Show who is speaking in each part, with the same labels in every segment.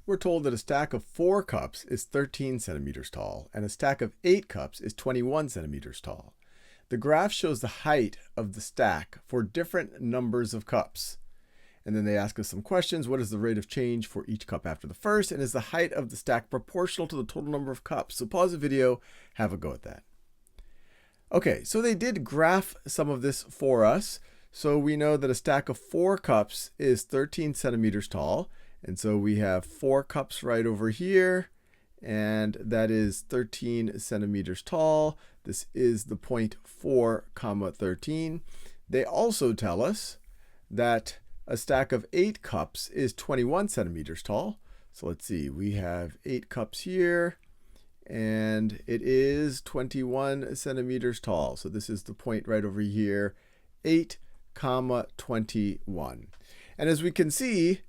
Speaker 1: We're told that a stack of 4 cups is 13 centimeters tall, and a stack of 8 cups is 21 centimeters tall. The graph shows the height of the stack for different numbers of cups. And then they ask us some questions. What is the rate of change for each cup after the first? And is the height of the stack proportional to the total number of cups? So pause the video, have a go at that. Okay, so they did graph some of this for us. So we know that a stack of 4 cups is 13 centimeters tall. And so we have 4 cups right over here, and that is 13 centimeters tall. This is the point 4, 13. They also tell us that a stack of 8 cups is 21 centimeters tall. So let's see, we have 8 cups here, and it is 21 centimeters tall. So this is the point right over here, 8, 21. And as we can see,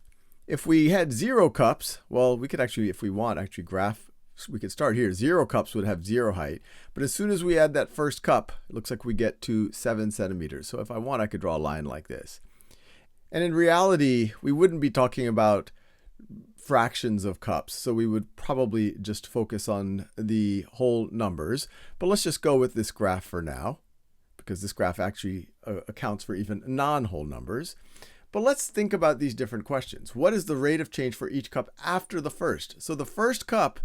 Speaker 1: if we had 0 cups, well, we could actually, if we want, actually graph, we could start here. 0 cups would have 0 height. But as soon as we add that first cup, it looks like we get to 7 centimeters. So if I want, I could draw a line like this. And in reality, we wouldn't be talking about fractions of cups. So we would probably just focus on the whole numbers. But let's just go with this graph for now, because this graph actually accounts for even non-whole numbers. But let's think about these different questions. What is the rate of change for each cup after the first? So the first cup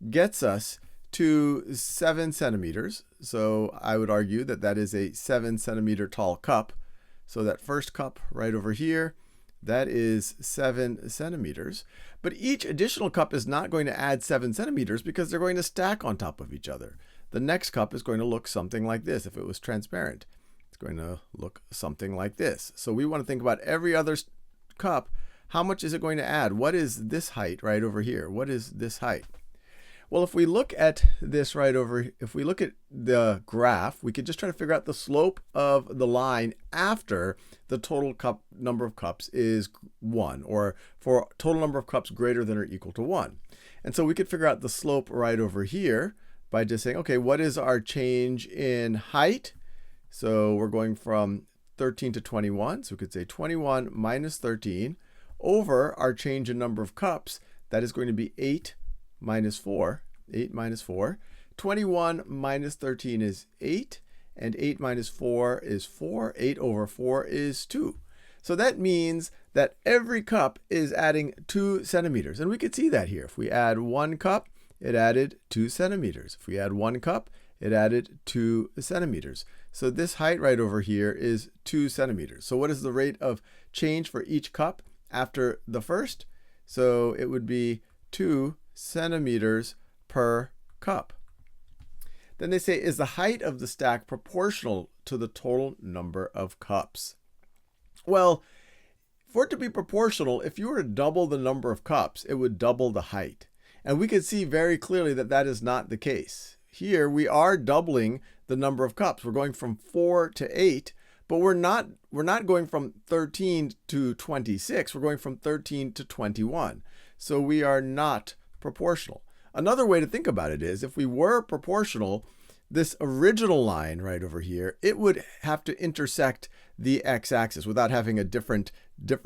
Speaker 1: gets us to 7 centimeters. So I would argue that that is a 7 centimeter tall cup. So that first cup right over here, that is 7 centimeters. But each additional cup is not going to add 7 centimeters because they're going to stack on top of each other. The next cup is going to look something like this if it was transparent. Going to look something like this. So we want to think about every other cup. How much is it going to add? What is this height right over here? What is this height? Well, if we look at this right over, if we look at the graph, we could just try to figure out the slope of the line after the total cup number of cups is 1, or for total number of cups greater than or equal to 1. And so we could figure out the slope right over here by just saying, okay, what is our change in height? So we're going from 13 to 21. So we could say 21 minus 13 over our change in number of cups. That is going to be 8 minus 4. 8 minus 4. 21 minus 13 is 8. And 8 minus 4 is 4. 8 over 4 is 2. So that means that every cup is adding 2 centimeters. And we could see that here. If we add 1 cup, it added 2 centimeters. If we add 1 cup, it added 2 centimeters. So this height right over here is 2 centimeters. So what is the rate of change for each cup after the first? So it would be 2 centimeters per cup. Then they say, is the height of the stack proportional to the total number of cups? Well, for it to be proportional, if you were to double the number of cups, it would double the height. And we can see very clearly that that is not the case. Here we are doubling the number of cups. We're going from 4 to 8, but we're not going from 13 to 26. We're going from 13 to 21. So we are not proportional. Another way to think about it is if we were proportional, this original line right over here, it would have to intersect the x-axis without having a different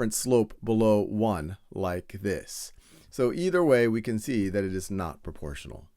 Speaker 1: slope below 1 like this. So either way, we can see that it is not proportional.